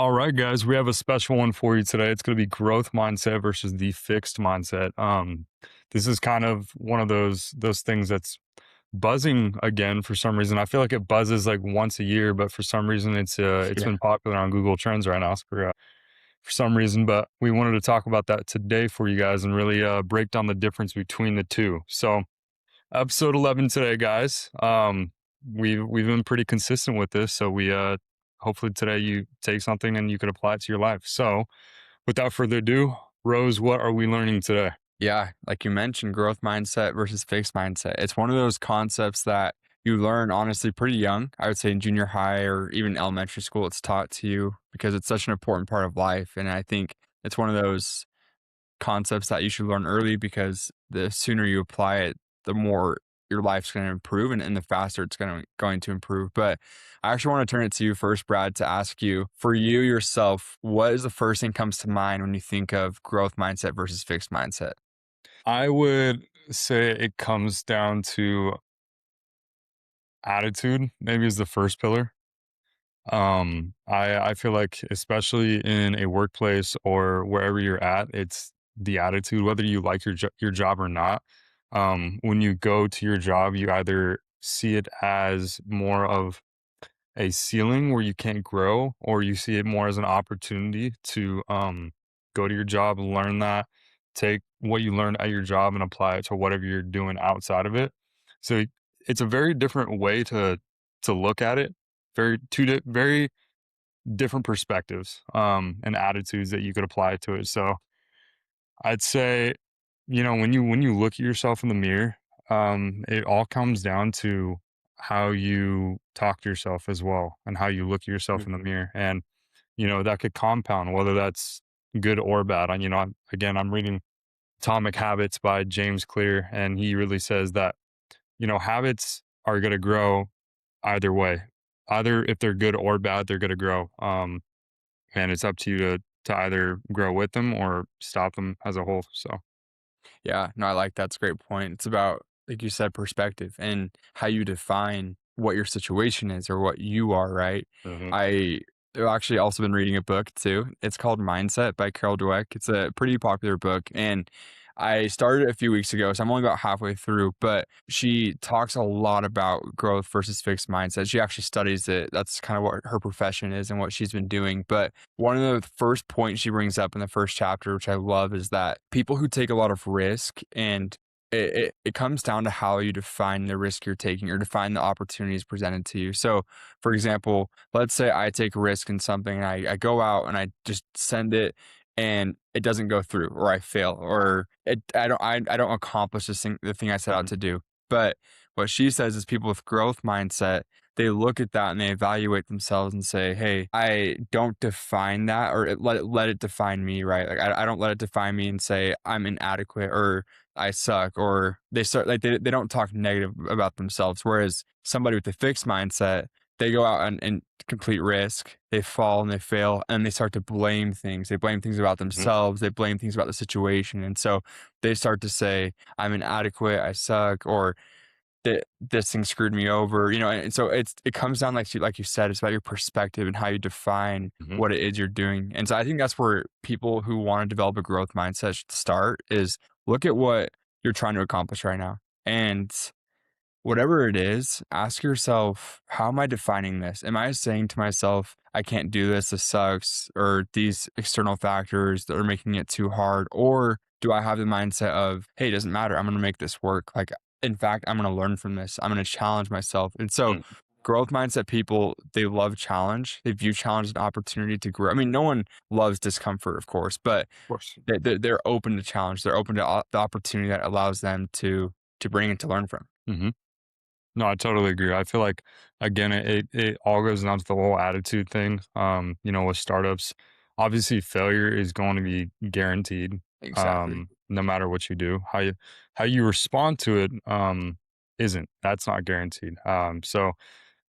All right, guys, we have a special one for you today. It's going to be growth mindset versus the fixed mindset. This is kind of one of those things that's buzzing again for some reason. I feel like it buzzes like once a year, but for some reason it's Yeah. been popular on Google Trends right now for some reason. But we wanted to talk about that today for you guys and really break down the difference between the two. So episode 11 today, guys. We've been pretty consistent with this, so we hopefully today you take something and you could apply it to your life. So without further ado, Rose, what are we learning today? Yeah. Like you mentioned, growth mindset versus fixed mindset. It's one of those concepts that you learn honestly pretty young. I would say in junior high or even elementary school, it's taught to you because it's such an important part of life. And I think it's one of those concepts that you should learn early because the sooner you apply it, the more your life's going to improve and the faster it's going to improve. But I actually want to turn it to you first, Brad, to ask you, for you yourself, what is the first thing comes to mind when you think of growth mindset versus fixed mindset? I would say it comes down to attitude, maybe is the first pillar. I feel like especially in a workplace or wherever you're at, it's the attitude, whether you like your job or not. When you go to your job, you either see it as more of a ceiling where you can't grow, or you see it more as an opportunity to go to your job, learn that, take what you learned at your job and apply it to whatever you're doing outside of it. So it's a very different way to look at it. Very different perspectives and attitudes that you could apply to it. So I'd say, when you look at yourself in the mirror, it all comes down to how you talk to yourself as well and how you look at yourself in the Mhm. mirror. And, that could compound whether that's good or bad. And, I'm reading Atomic Habits by James Clear, and he really says that, habits are going to grow either way. Either if they're good or bad, they're going to grow. And it's up to you to either grow with them or stop them as a whole. So, Yeah, no, I like that's a great point. It's about, like you said, perspective and how you define what your situation is or what you are, right? mhm. I have actually also been reading a book too. It's called Mindset by Carol Dweck. It's a pretty popular book. And I started it a few weeks ago, so I'm only about halfway through, but she talks a lot about growth versus fixed mindset. She actually studies it. That's kind of what her profession is and what she's been doing. But one of the first points she brings up in the first chapter, which I love, is that people who take a lot of risk and it comes down to how you define the risk you're taking or define the opportunities presented to you. So, for example, let's say I take a risk in something and I go out and I just send it and it doesn't go through or I fail or I don't accomplish the thing I set out Mhm. to do. But what she says is people with growth mindset, they look at that and they evaluate themselves and say, "Hey, I don't define that or let it define me, right? Like I don't let it define me and say I'm inadequate or I suck or they start like they don't talk negative about themselves. Whereas somebody with a fixed mindset, they go out and complete risk, they fall and they fail, and they start to blame things. They blame things about Mhm. themselves, they blame things about the situation. And so they start to say, I'm inadequate, I suck, or that this thing screwed me over, and so it comes down like you said, it's about your perspective and how you define Mhm. what it is you're doing. And so I think that's where people who want to develop a growth mindset should start is look at what you're trying to accomplish right now. And whatever it is, ask yourself, how am I defining this? Am I saying to myself, I can't do this, this sucks, or these external factors that are making it too hard? Or do I have the mindset of, hey, it doesn't matter, I'm going to make this work? Like, in fact, I'm going to learn from this, I'm going to challenge myself. And so, Mm. growth mindset people, they love challenge. They view challenge as an opportunity to grow. I mean, no one loves discomfort, of course, but Of course. they're open to challenge. They're open to the opportunity that allows them to bring and to learn from. Mhm. No, I totally agree. I feel like again, it all goes down to the whole attitude thing. With startups, obviously failure is going to be guaranteed. Exactly. No matter what you do, how you respond to it, isn't. That's not guaranteed. So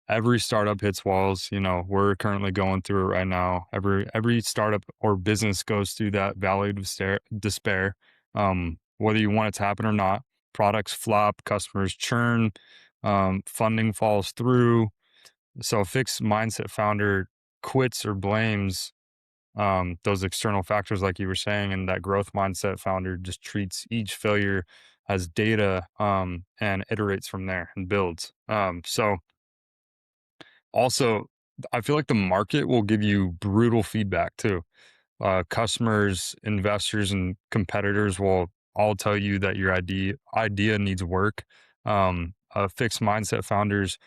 every startup hits walls. We're currently going through it right now. Every startup or business goes through that valley of despair. Whether you want it to happen or not, products flop, customers churn, funding falls through. So a fixed mindset founder quits or blames those external factors, like you were saying, and that growth mindset founder just treats each failure as data, and iterates from there and builds. So also, I feel like the market will give you brutal feedback too. Customers, investors, and competitors will all tell you that your idea needs work. Fixed mindset founders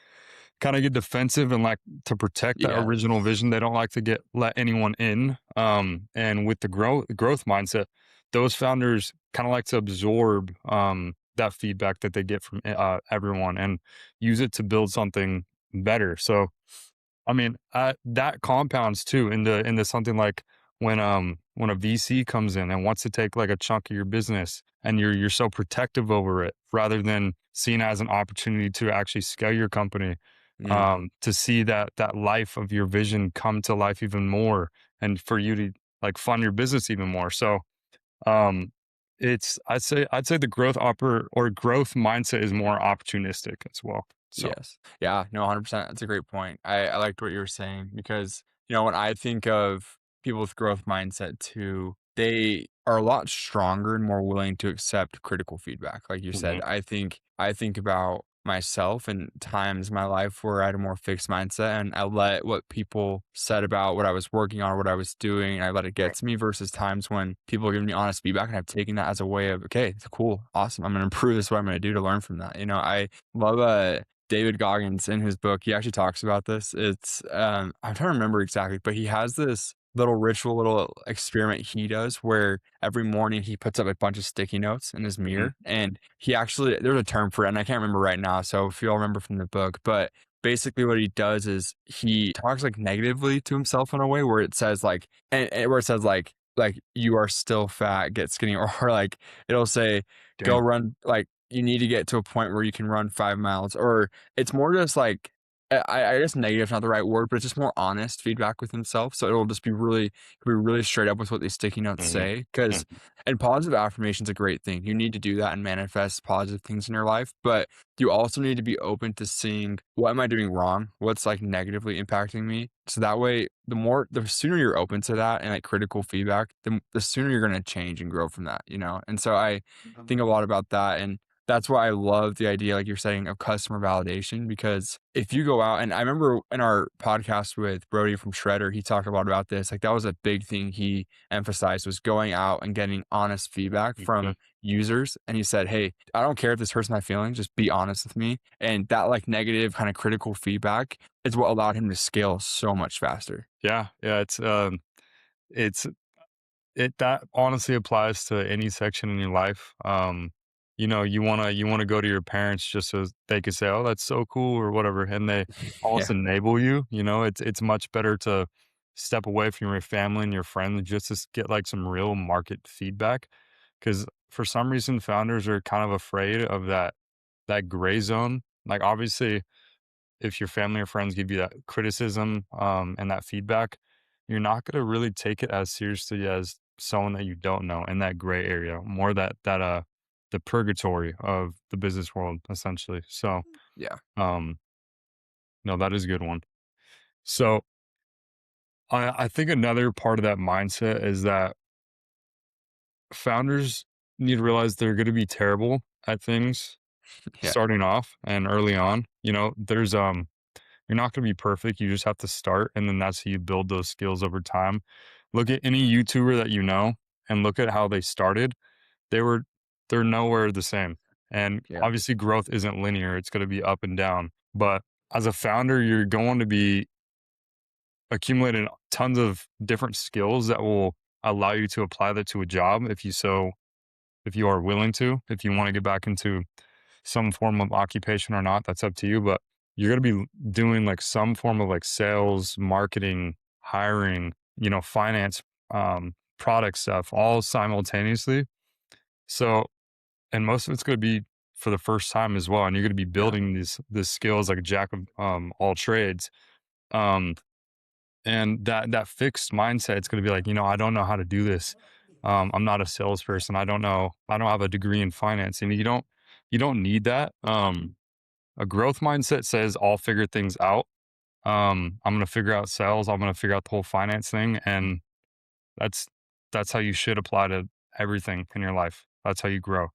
kind of get defensive and like to protect that Yeah. original vision. They don't like to get let anyone in. And with the growth mindset, those founders kind of like to absorb that feedback that they get from everyone and use it to build something better. So I mean, that compounds too into something like when a VC comes in and wants to take like a chunk of your business and you're so protective over it rather than seen as an opportunity to actually scale your company, Mm, to see that life of your vision come to life even more and for you to like fund your business even more. So um it's I'd say the growth mindset is more opportunistic as well. So yes. Yeah, no, 100%. That's a great point. I liked what you were saying because, when I think of people with growth mindset too, they are a lot stronger and more willing to accept critical feedback. Like you said, mhm, I think about myself and times in my life where I had a more fixed mindset and I let what people said about what I was working on or what I was doing, and I let it get right. to me versus times when people are giving me honest feedback and I've taken that as a way of, okay, it's cool, awesome. I'm gonna improve this. What I'm gonna do to learn from that. I love David Goggins in his book, he actually talks about this. I'm trying to remember exactly, but he has this little ritual, little experiment he does where every morning he puts up a bunch of sticky notes in his Mhm, mirror. And he actually, there's a term for it, and I can't remember right now. So if you all remember from the book, but basically what he does is he talks like negatively to himself in a way where it says like, and where it says like you are still fat, get skinny, or like it'll say, go dang. run, like you need to get to a point where you can run 5 miles, or it's more just like I guess negative is not the right word, but it's just more honest feedback with himself. So it'll just be really straight up with what these sticky notes Mhm, say. Because mhm, and positive affirmation is a great thing. You need to do that and manifest positive things in your life, but you also need to be open to seeing what am I doing wrong, what's like negatively impacting me. So that way, the sooner you're open to that and like critical feedback, the sooner you're gonna change and grow from that. And so I think a lot about that, and that's why I love the idea, like you're saying, of customer validation. Because if you go out, and I remember in our podcast with Brody from Shredder, he talked a lot about this. Like that was a big thing he emphasized, was going out and getting honest feedback okay. from users. And he said, hey, I don't care if this hurts my feelings, just be honest with me. And that like negative kind of critical feedback is what allowed him to scale so much faster. Yeah, yeah, it's it that honestly applies to any section in your life. You wanna go to your parents just so they could say, "Oh, that's so cool," or whatever, and they almost Yeah. enable you. It's much better to step away from your family and your friends just to get like some real market feedback. Because for some reason, founders are kind of afraid of that gray zone. Like obviously, if your family or friends give you that criticism, and that feedback, you're not going to really take it as seriously as someone that you don't know in that gray area, more the purgatory of the business world, essentially. So, Yeah. um, no, that is a good one. So, I think another part of that mindset is that founders need to realize they're going to be terrible at things Yeah. starting off and early on. There's You're not going to be perfect. You just have to start, and then that's how you build those skills over time. Look at any YouTuber that you know, and look at how they started. They were they're nowhere the same. And Yeah. obviously, growth isn't linear. It's going to be up and down. But as a founder, you're going to be accumulating tons of different skills that will allow you to apply that to a job if you are willing to. If you want to get back into some form of occupation or not, that's up to you. But you're going to be doing like some form of like sales, marketing, hiring, finance, product stuff all simultaneously. So, and most of it's going to be for the first time as well. And you're going to be Yeah. building these skills like a jack of all trades. Um, and that fixed mindset, it's going to be like, I don't know how to do this. I'm not a salesperson. I don't know. I don't have a degree in finance. And you don't need that. A growth mindset says I'll figure things out. I'm gonna figure out sales, I'm gonna figure out the whole finance thing, and that's that's how you should apply to everything in your life. That's how you grow.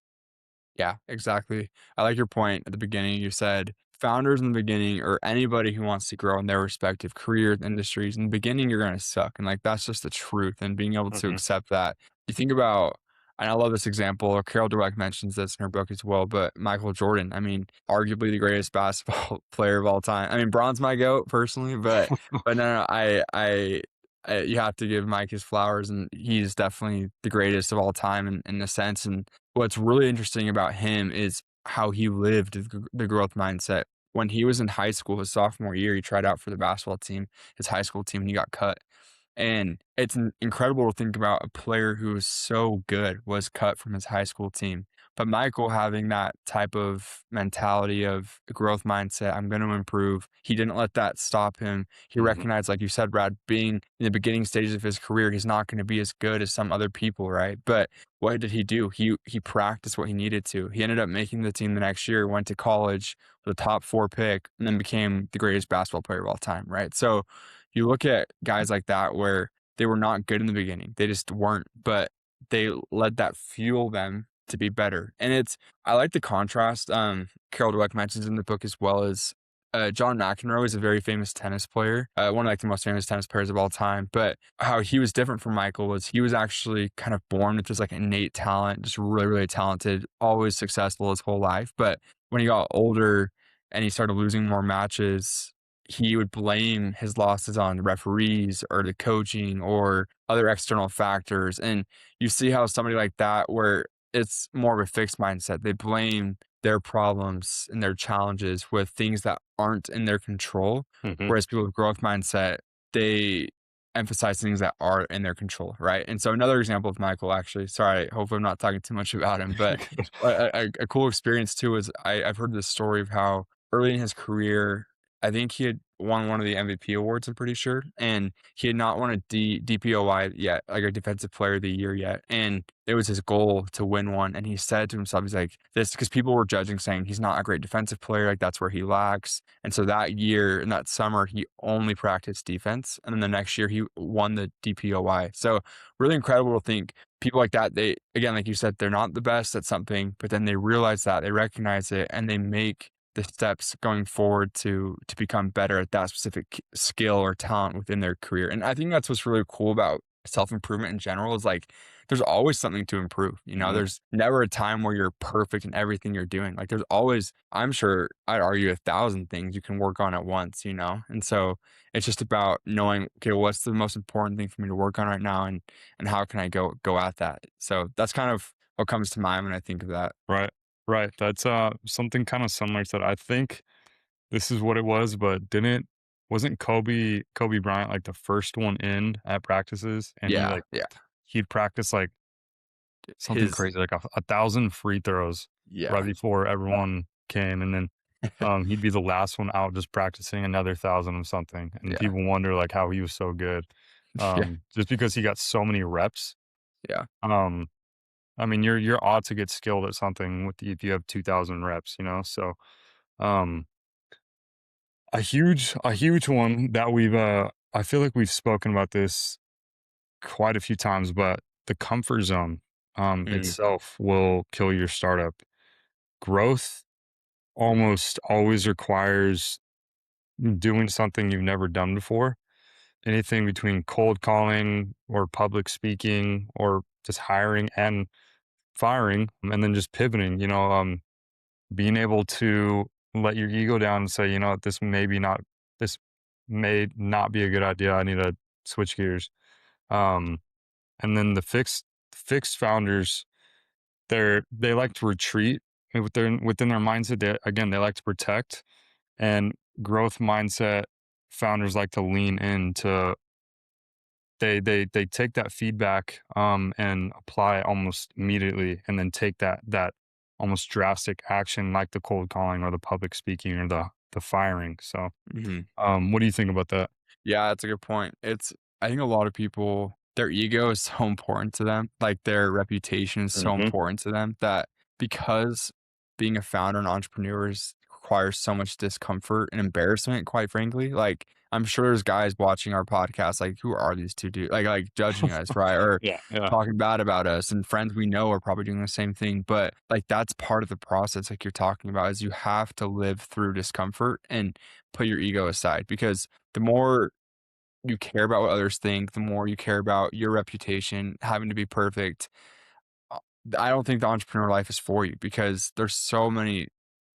Yeah, exactly. I like your point at the beginning. You said founders in the beginning, or anybody who wants to grow in their respective career industries, in the beginning, you're going to suck. And like, that's just the truth. And being able to Mhm. accept that. You think about, and I love this example, or Carol Dweck mentions this in her book as well, but Michael Jordan, I mean, arguably the greatest basketball player of all time. I mean, Bron's my goat personally, but no, you have to give Mike his flowers, and he's definitely the greatest of all time in a sense. And what's really interesting about him is how he lived the growth mindset. When he was in high school, his sophomore year, he tried out for the basketball team, his high school team, and he got cut. And it's incredible to think about a player who was so good was cut from his high school team. But Michael having that type of mentality of the growth mindset, I'm going to improve. He didn't let that stop him. He Mhm. recognized, like you said, Brad, being in the beginning stages of his career, he's not going to be as good as some other people, right? But what did he do? He practiced what he needed to. He ended up making the team the next year, went to college with a top 4 pick, and then became the greatest basketball player of all time, right? So you look at guys like that where they were not good in the beginning. They just weren't, but they let that fuel them to be better. And I like the contrast. Carol Dweck mentions in the book as well as John McEnroe is a very famous tennis player, one of like the most famous tennis players of all time. But how he was different from Michael was he was actually kind of born with this like innate talent, just really, really talented, always successful his whole life. But when he got older and he started losing more matches, he would blame his losses on the referees or the coaching or other external factors. And you see how somebody like that, where it's more of a fixed mindset, they blame their problems and their challenges with things that aren't in their control. Mhm. Whereas people with growth mindset, they emphasize things that are in their control, right? And so another example of Michael, actually, sorry, hopefully I'm not talking too much about him, but a cool experience too is I've heard this story of how early in his career, I think he had won one of the MVP awards, I'm pretty sure, and he had not won a DPOY yet, like a defensive player of the year yet, and it was his goal to win one, and he said to himself, he's like, this, because people were judging, saying he's not a great defensive player, like that's where he lacks, and so that year, in that summer, he only practiced defense, and then the next year, he won the DPOY. So really incredible to think people like that, they, again, like you said, they're not the best at something, but then they realize that, they recognize it, and they make the steps going forward to become better at that specific skill or talent within their career. And I think that's what's really cool about self-improvement in general is like there's always something to improve. You know, Mhm. there's never a time where you're perfect in everything you're doing. Like there's always, I'm sure I'd argue 1,000 things you can work on at once, you know? And so it's just about knowing, okay, what's the most important thing for me to work on right now and how can I go at that? So that's kind of what comes to mind when I think of that. Right. Right. That's something kind of similar to that. I think this is what it was, but didn't wasn't Kobe Bryant like the first one in at practices, and he Yeah. like Yeah. he'd practice like something His crazy, like a thousand free throws right Yeah. before everyone came, and then he'd be the last one out just practicing another thousand of something, and Yeah. people wonder like how he was so good, Yeah. just because he got so many reps. Yeah. Um, I mean, you're ought to get skilled at something with if you have 2,000 reps, you know. So, um, a huge one that I feel like we've spoken about this quite a few times, but the comfort zone Mm, itself will kill your startup. Growth almost always requires doing something you've never done before. Anything between cold calling or public speaking or just hiring and firing and then just pivoting, being able to let your ego down and say, you know what, this may not be a good idea. I need to switch gears. Um, and then the fixed founders, they like to retreat within their mindset. They like to protect, and growth mindset founders like to lean into. They take that feedback and apply it almost immediately, and then take that almost drastic action like the cold calling or the public speaking or the firing. So, mhm. what do you think about that? Yeah, that's a good point. I think a lot of people, their ego is so important to them, like, their reputation is so Hmm. important to them that because being a founder and entrepreneur requires so much discomfort and embarrassment, quite frankly, like, I'm sure there's guys watching our podcast, like, "Who are these 2 dudes?" Like, judging us, right? Or Yeah, yeah. talking bad about us, and friends we know are probably doing the same thing, but, like, that's part of the process, like you're talking about, is you have to live through discomfort and put your ego aside, because the more you care about what others think, the more you care about your reputation, having to be perfect, uh, I don't think the entrepreneur life is for you, because there's so many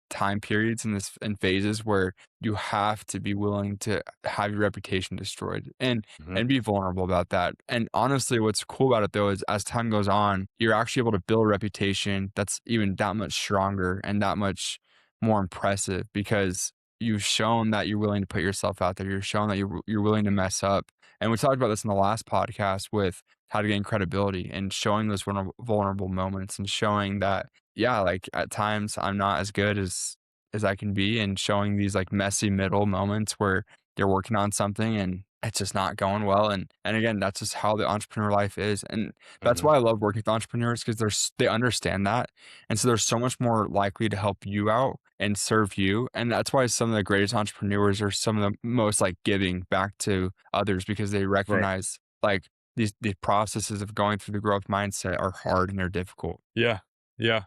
time periods in phases where you have to be willing to have your reputation destroyed Mhm. and be vulnerable about that. And honestly, what's cool about it though is as time goes on, you're actually able to build a reputation that's even that much stronger and that much more impressive, because you've shown that you're willing to put yourself out there. You're shown that you're willing to mess up. And we talked about this in the last podcast with how to gain credibility and showing those vulnerable moments and showing that, yeah, like at times I'm not as good as I can be, and showing these like messy middle moments where you're working on something and it's just not going well. And again, that's just how the entrepreneur life is. And that's Mhm. why I love working with entrepreneurs, because they understand that. And so they're so much more likely to help you out and serve you. And that's why some of the greatest entrepreneurs are some of the most like giving back to others, because they Right. recognize like these processes of going through the growth mindset are hard and they're difficult. Yeah. Yeah.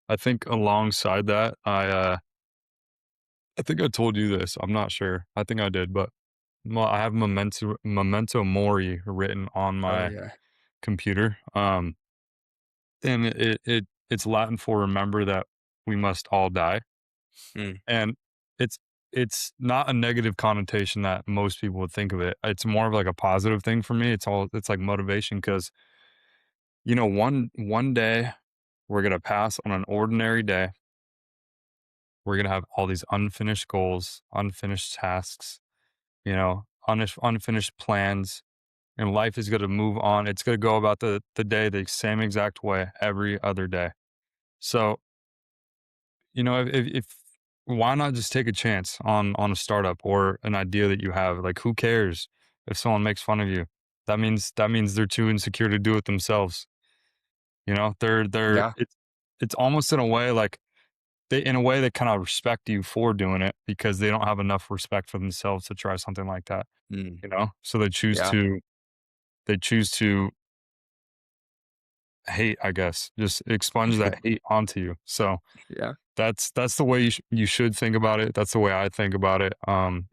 I think alongside that, I think I told you this. I'm not sure. I think I did, but I have Memento Mori written on Oh my yeah. computer. And it's Latin for remember that we must all die. Mm, And it's it's not a negative connotation that most people would think of it. It's more of like a positive thing for me. It's like motivation because one day we're gonna pass on an ordinary day. We're gonna have all these unfinished goals, unfinished tasks, unfinished plans, and life is gonna move on. It's gonna go about the day the same exact way every other day. So, if why not just take a chance on a startup or an idea that you have? Like, who cares if someone makes fun of you? That means they're too insecure to do it themselves. They're yeah. it's almost in a way like they kind of respect you for doing it because they don't have enough respect for themselves to try something like that. Mm, So yeah. they choose to hate, I guess, just expunge that hate onto you. So Yeah. that's the way you should think about it. That's the way I think about it.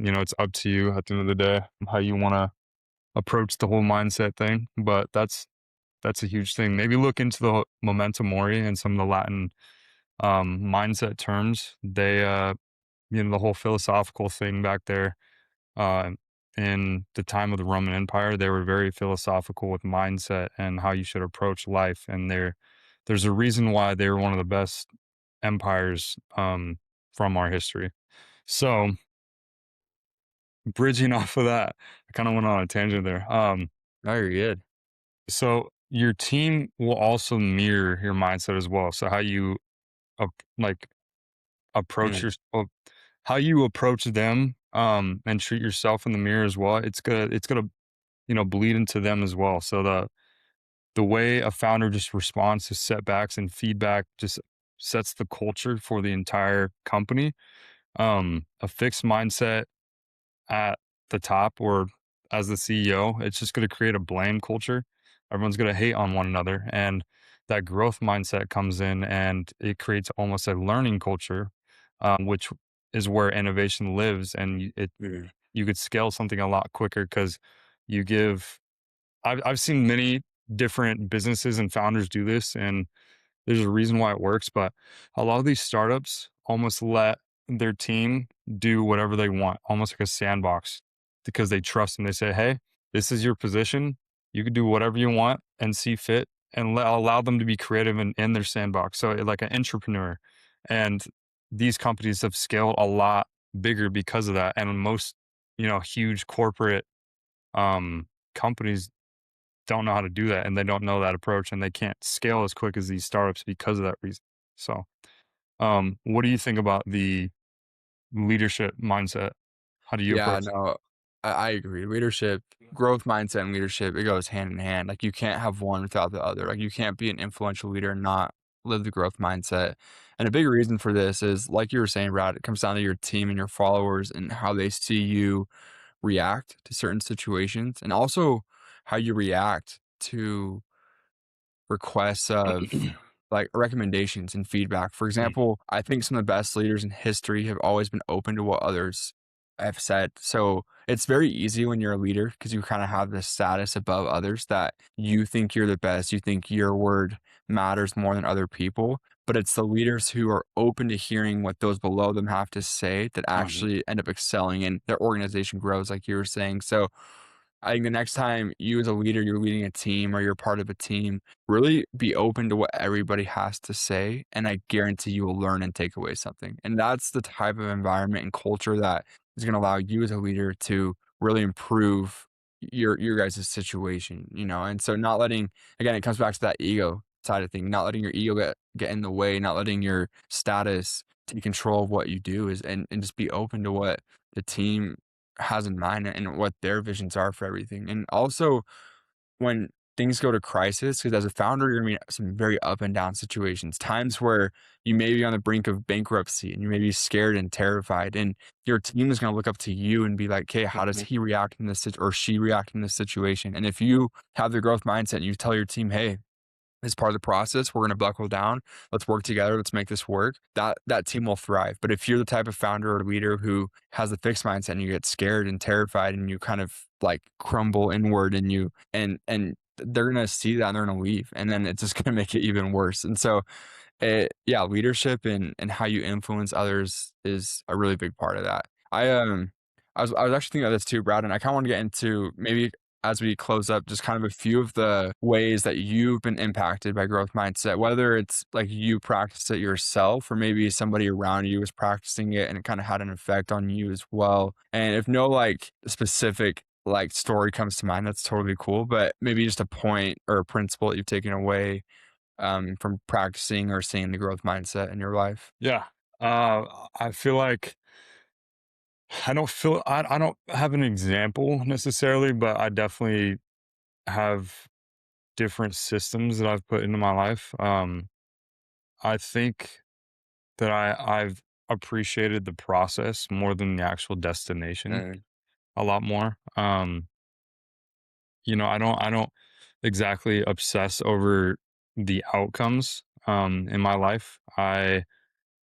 It's up to you at the end of the day how you want to approach the whole mindset thing. But that's a huge thing. Maybe look into the memento mori and some of the Latin mindset terms. The whole philosophical thing back there. Uh, in the time of the Roman Empire, they were very philosophical with mindset and how you should approach life. And there's a reason why they were one of the best empires from our history. So, bridging off of that, I kind of went on a tangent there. No, you're good. So your team will also mirror your mindset as well. So how you like approach Mm, your how you approach them and treat yourself in the mirror as well. It's gonna bleed into them as well. So the way a founder just responds to setbacks and feedback just sets the culture for the entire company. A fixed mindset at the top or as the CEO, it's just going to create a blame culture. Everyone's going to hate on one another. And that growth mindset comes in and it creates almost a learning culture, which is where innovation lives. And mm, you could scale something a lot quicker because you give. I've seen many different businesses and founders do this, and there's a reason why it works, but a lot of these startups almost let their team do whatever they want, almost like a sandbox, because they trust them. They say, "Hey, this is your position. You can do whatever you want and see fit, and allow them to be creative in their sandbox." So, like an entrepreneur, and these companies have scaled a lot bigger because of that. And most, huge corporate companies don't know how to do that and they don't know that approach and they can't scale as quick as these startups because of that reason. So, what do you think about the leadership mindset? How do you yeah, approach it? no, I agree. Leadership, growth mindset and leadership, it goes hand in hand. Like you can't have one without the other. Like you can't be an influential leader and not live the growth mindset. And a big reason for this is, like you were saying, Brad, it comes down to your team and your followers and how they see you react to certain situations, and also how you react to requests of like recommendations and feedback. For Mm, example, I think some of the best leaders in history have always been open to what others have said. So it's very easy when you're a leader because you kind of have this status above others that you think you're the best, you think your word matters more than other people. But it's the leaders who are open to hearing what those below them have to say that mhm, actually end up excelling and their organization grows, like you were saying. So I think the next time you as a leader, you're leading a team or you're part of a team, really be open to what everybody has to say. And I guarantee you will learn and take away something. And that's the type of environment and culture that is going to allow you as a leader to really improve your guys' situation, you know? And so not letting, again, it comes back to that ego side of things, not letting your ego get in the way, not letting your status take control of what you do is, and just be open to what the team has in mind and what their visions are for everything. And also when things go to crisis, because as a founder, you're gonna be some very up and down situations, times where you may be on the brink of bankruptcy and you may be scared and terrified. And your team is gonna look up to you and be like, okay, how does mhm, he react in this or she react in this situation? And if you have the growth mindset and you tell your team, hey, as part of the process, we're going to buckle down. Let's work together. Let's make this work. That team will thrive. But if you're the type of founder or leader who has the fixed mindset and you get scared and terrified and you kind of like crumble inward and they're going to see that and they're going to leave, and then it's just going to make it even worse. And so yeah, leadership and how you influence others is a really big part of that. I was actually thinking of this too, Brad, and I kind of want to get into maybe as we close up, just kind of a few of the ways that you've been impacted by growth mindset, whether it's like you practice it yourself or maybe somebody around you was practicing it and it kind of had an effect on you as well. And if no like specific like story comes to mind, that's totally cool. But maybe just a point or a principle that you've taken away from practicing or seeing the growth mindset in your life. yeah. I feel like I don't have an example necessarily, but I definitely have different systems that I've put into my life. I think that I've appreciated the process more than the actual destination Mm, a lot more. I don't exactly obsess over the outcomes in my life. I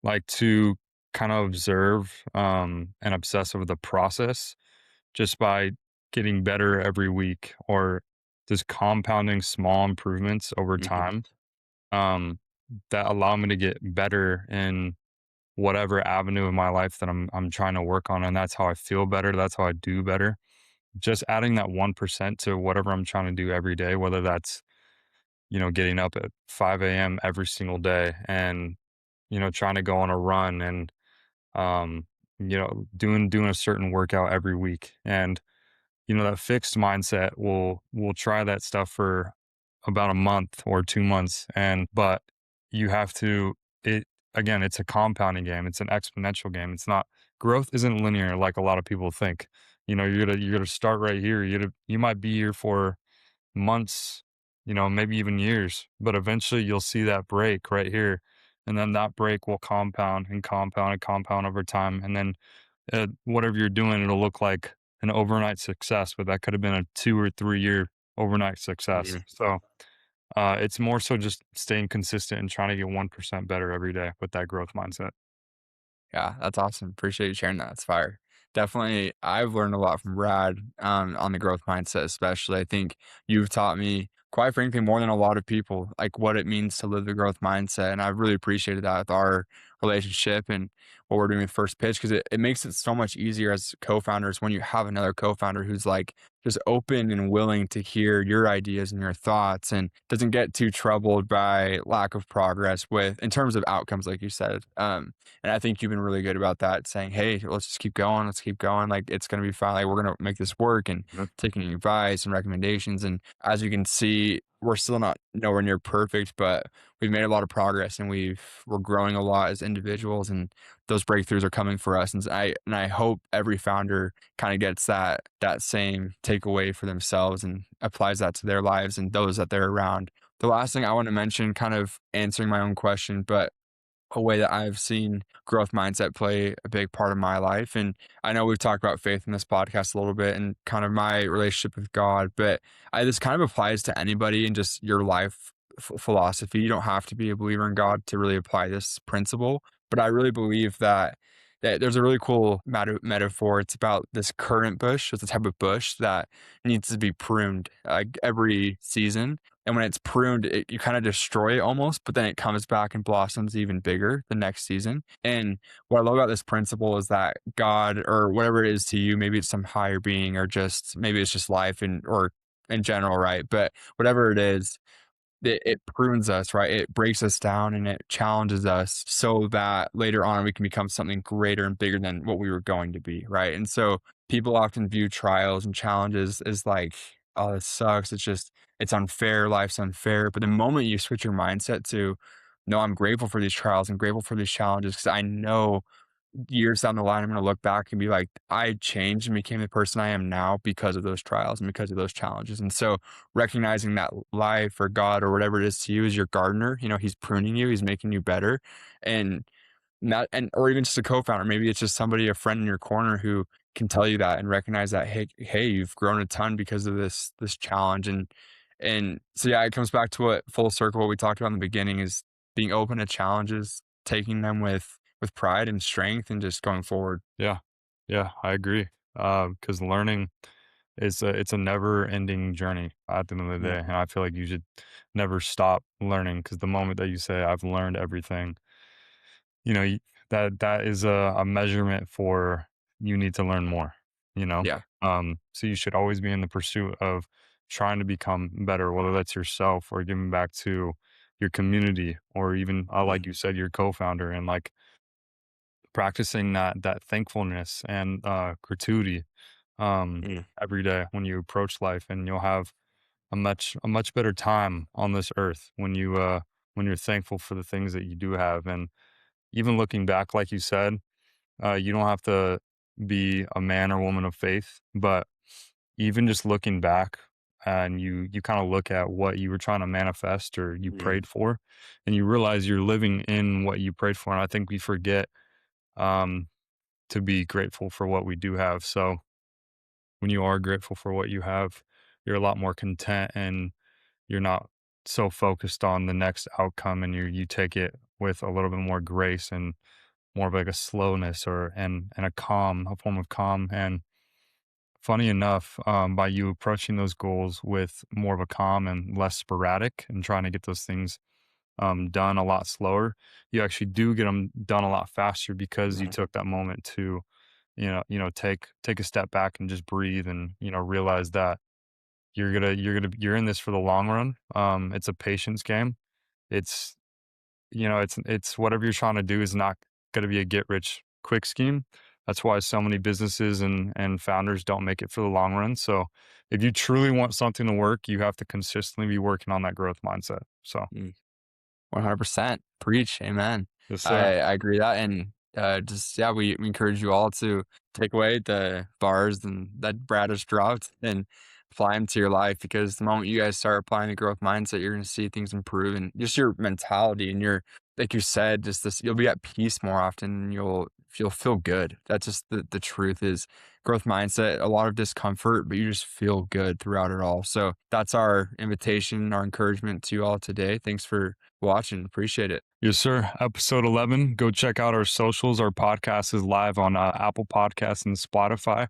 like to kind of observe and obsess over the process just by getting better every week or just compounding small improvements over mhm, time um, that allow me to get better in whatever avenue of my life that I'm trying to work on, and that's how I feel better. That's how I do better. Just adding that 1% to whatever I'm trying to do every day, whether that's getting up at 5 a.m. every single day and trying to go on a run and doing a certain workout every week. And that fixed mindset will try that stuff for about a month or 2 months, and but you have to it again, it's a compounding game, it's an exponential game. It's not Growth isn't linear like a lot of people think. You're gonna start right here. You might be here for months, maybe even years, but eventually you'll see that break right here. And then that break will compound and compound and compound over time. And then whatever you're doing, it'll look like an overnight success, but that could have been a 2 or 3 year overnight success. mhm. So it's more so just staying consistent and trying to get 1% better every day with that growth mindset. Yeah, that's awesome. Appreciate you sharing that. It's fire. Definitely, I've learned a lot from Brad on the growth mindset, especially. I think you've taught me, quite frankly, more than a lot of people, like what it means to live the growth mindset. And I've really appreciated that with our relationship and what we're doing with First Pitch because it makes it so much easier as co founders when you have another co founder who's like just open and willing to hear your ideas and your thoughts and doesn't get too troubled by lack of progress with in terms of outcomes, like you said. And I think you've been really good about that, saying, "Hey, let's just keep going. Let's keep going. Like it's gonna be fine. Like we're gonna make this work." And Mhm. taking advice and recommendations. And as you can see, we're still not nowhere near perfect, but we've made a lot of progress, and we're growing a lot as individuals, and those breakthroughs are coming for us. And I hope every founder kind of gets that same takeaway for themselves and applies that to their lives and those that they're around the last thing I want to mention, kind of answering my own question, but a way that I've seen growth mindset play a big part of my life. And I know we've talked about faith in this podcast a little bit and kind of my relationship with God, but this kind of applies to anybody and just your life philosophy. You don't have to be a believer in God to really apply this principle. But I really believe that there's a really cool metaphor. It's about this currant bush. It's a type of bush that needs to be pruned every season. And when it's pruned, you kind of destroy it almost, but then it comes back and blossoms even bigger the next season. And what I love about this principle is that God, or whatever it is to you, maybe it's some higher being, or just maybe it's just life and or in general, right? But whatever it is, it prunes us, right? It breaks us down and it challenges us so that later on we can become something greater and bigger than what we were going to be, right? And so people often view trials and challenges as like, oh, this sucks. It's just, it's unfair. Life's unfair. But the moment you switch your mindset to, no, I'm grateful for these trials. I'm grateful for these challenges because I know years down the line, I'm going to look back and be like, I changed and became the person I am now because of those trials and because of those challenges. And so recognizing that life or God or whatever it is to you is your gardener, he's pruning you, he's making you better. And not, and, or even just a co-founder, maybe it's just somebody, a friend in your corner who can tell you that and recognize that, hey, you've grown a ton because of this challenge. And so, yeah, it comes back to what full circle, what we talked about in the beginning is being open to challenges, taking them with pride and strength and just going forward. Yeah. Yeah, I agree. Because learning is it's a never ending journey at the end of the Yeah. day. And I feel like you should never stop learning because the moment that you say, I've learned everything, you know, that is a measurement for you need to learn more, you know? Yeah. So you should always be in the pursuit of trying to become better, whether that's yourself or giving back to your community or even, Mm, like you said, your co-founder and like practicing that thankfulness and gratuity mm, every day when you approach life, and you'll have a much better time on this earth when you're thankful for the things that you do have. And even looking back, like you said, you don't have to be a man or woman of faith, but even just looking back and you kind of look at what you were trying to manifest or you mm, prayed for, and you realize you're living in what you prayed for. And I think we forget um, to be grateful for what we do have. So when you are grateful for what you have, you're a lot more content and you're not so focused on the next outcome, and you take it with a little bit more grace and more of like a slowness or and a calm, a form of calm. And funny enough, by you approaching those goals with more of a calm and less sporadic and trying to get those things done a lot slower, you actually do get them done a lot faster because you mm, took that moment to take a step back and just breathe and realize that you're in this for the long run. It's a patience game. It's it's whatever you're trying to do is not going to be a get rich quick scheme. That's why so many businesses and founders don't make it for the long run. So if you truly want something to work, you have to consistently be working on that growth mindset. So mm. 100%. Preach. Amen. yes, sir. I agree that. And just, yeah, we encourage you all to take away the bars and that Brad has dropped and apply them to your life because the moment you guys start applying the growth mindset, you're going to see things improve and just your mentality and your, like you said, just this, you'll be at peace more often and you'll feel good. That's just the truth is growth mindset, a lot of discomfort, but you just feel good throughout it all. So that's our invitation, our encouragement to you all today. Thanks for watching. Appreciate it. Yes, sir. Episode 11. Go check out our socials. Our podcast is live on Apple Podcasts and Spotify.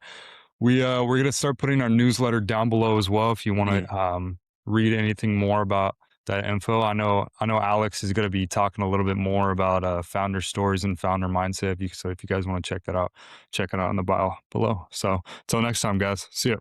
We're gonna start putting our newsletter down below as well. If you want Mm. to read anything more about that info, I know Alex is gonna be talking a little bit more about founder stories and founder mindset. So if you guys want to check that out, check it out in the bio below. So until next time, guys. See ya.